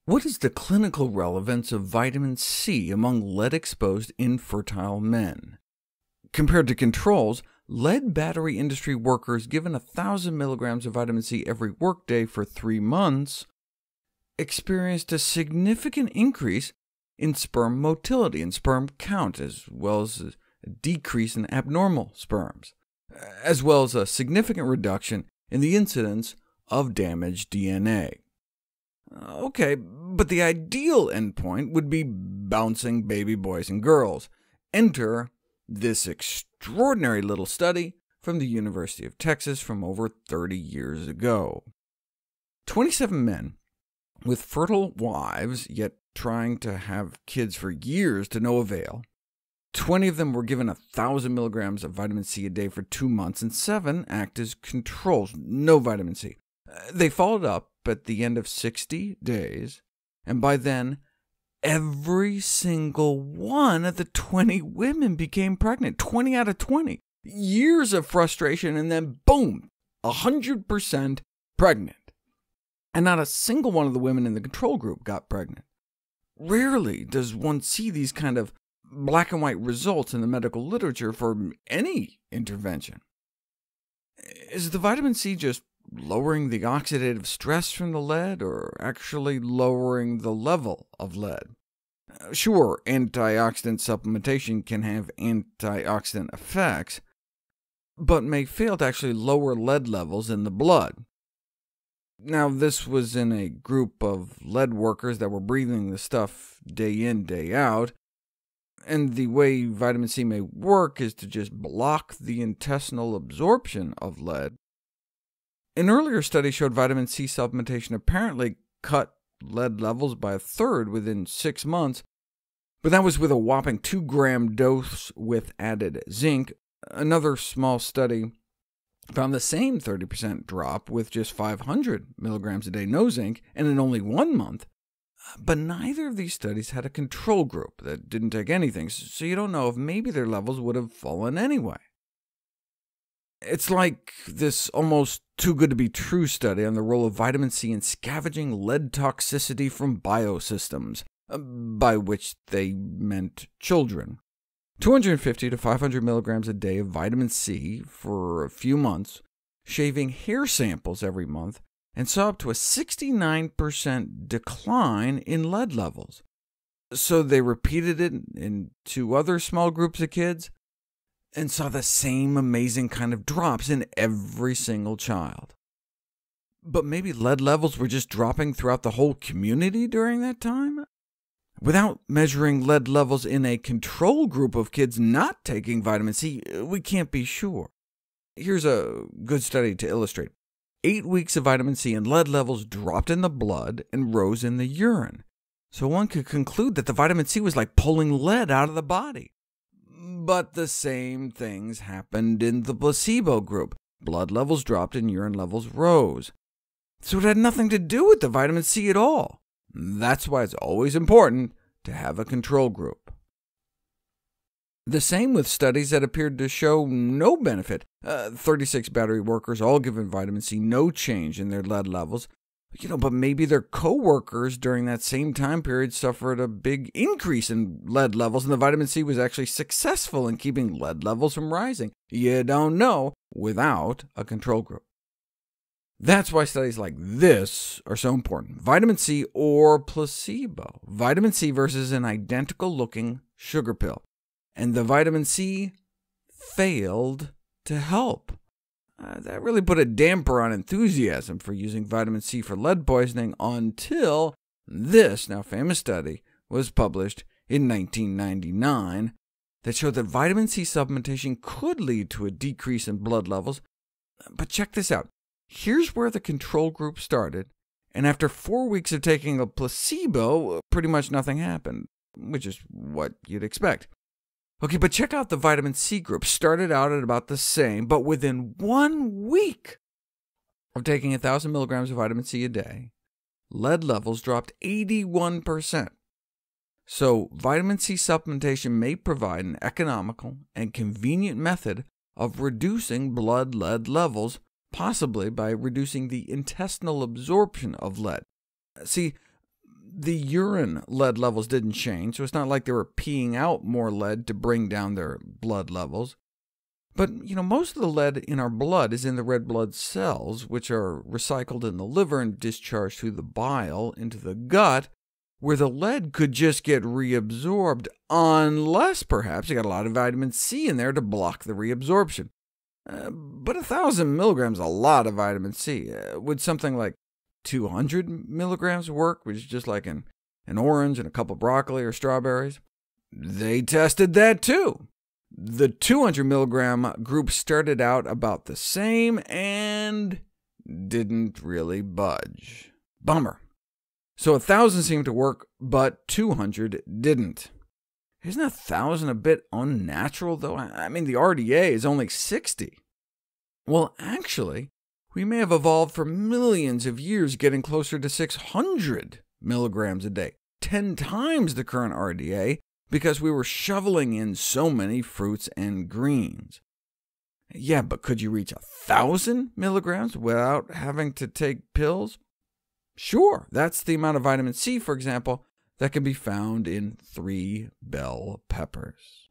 What is the clinical relevance of vitamin C among lead-exposed infertile men? Compared to controls, lead battery industry workers given 1,000 milligrams of vitamin C every workday for 3 months experienced a significant increase in sperm motility and sperm count, as well as a decrease in abnormal sperms, as well as a significant reduction in the incidence of damaged DNA. Okay, but the ideal endpoint would be bouncing baby boys and girls. Enter this extraordinary little study from the University of Texas from over 30 years ago. 27 men with fertile wives, yet trying to have kids for years to no avail. 20 of them were given 1,000 milligrams of vitamin C a day for 2 months, and 7 act as controls, no vitamin C. They followed up at the end of 60 days, and by then, every single one of the 20 women became pregnant, 20 out of 20. Years of frustration, and then boom, 100% pregnant. And not a single one of the women in the control group got pregnant. Rarely does one see these kind of black and white results in the medical literature for any intervention. Is the vitamin C just lowering the oxidative stress from the lead, or actually lowering the level of lead? Sure, antioxidant supplementation can have antioxidant effects, but may fail to actually lower lead levels in the blood. Now, this was in a group of lead workers that were breathing the stuff day in, day out, and the way vitamin C may work is to just block the intestinal absorption of lead. An earlier study showed vitamin C supplementation apparently cut lead levels by 1/3 within 6 months, but that was with a whopping 2-gram dose with added zinc. Another small study found the same 30% drop with just 500 milligrams a day, no zinc, and in only 1 month. But neither of these studies had a control group that didn't take anything, so you don't know if maybe their levels would have fallen anyway. It's like this almost too good to be true study on the role of vitamin C in scavenging lead toxicity from biosystems, by which they meant children. 250 to 500 milligrams a day of vitamin C for a few months, shaving hair samples every month, and saw up to a 69% decline in lead levels. So they repeated it in 2 other small groups of kids, and saw the same amazing kind of drops in every single child. But maybe lead levels were just dropping throughout the whole community during that time? Without measuring lead levels in a control group of kids not taking vitamin C, we can't be sure. Here's a good study to illustrate. 8 weeks of vitamin C and lead levels dropped in the blood and rose in the urine. So one could conclude that the vitamin C was like pulling lead out of the body. But the same things happened in the placebo group. Blood levels dropped and urine levels rose. So it had nothing to do with the vitamin C at all. That's why it's always important to have a control group. The same with studies that appeared to show no benefit. 36 battery workers all given vitamin C, no change in their lead levels. But maybe their co-workers during that same time period suffered a big increase in lead levels, and the vitamin C was actually successful in keeping lead levels from rising. You don't know without a control group. That's why studies like this are so important. Vitamin C or placebo. Vitamin C versus an identical-looking sugar pill. And the vitamin C failed to help. That really put a damper on enthusiasm for using vitamin C for lead poisoning until this now famous study was published in 1999 that showed that vitamin C supplementation could lead to a decrease in blood levels. But check this out. Here's where the control group started, and after 4 weeks of taking a placebo, pretty much nothing happened, which is what you'd expect. Okay, but check out the vitamin C group. Started out at about the same, but within 1 week of taking 1,000 milligrams of vitamin C a day, lead levels dropped 81%. So vitamin C supplementation may provide an economical and convenient method of reducing blood lead levels, possibly by reducing the intestinal absorption of lead. See, The urine lead levels didn't change, so it's not like they were peeing out more lead to bring down their blood levels. But, most of the lead in our blood is in the red blood cells, which are recycled in the liver and discharged through the bile into the gut, where the lead could just get reabsorbed, unless perhaps you got a lot of vitamin C in there to block the reabsorption. But 1,000 milligrams is a lot of vitamin C. Would something like 200 milligrams work, which is just like an orange and a couple broccoli or strawberries? They tested that too. The 200 milligram group started out about the same and didn't really budge. Bummer. So 1,000 seemed to work, but 200 didn't. Isn't 1,000 a bit unnatural, though? I mean, the RDA is only 60. Well, actually, we may have evolved for millions of years getting closer to 600 milligrams a day, 10 times the current RDA, because we were shoveling in so many fruits and greens. Yeah, but could you reach 1,000 milligrams without having to take pills? Sure, that's the amount of vitamin C, for example, that can be found in 3 bell peppers.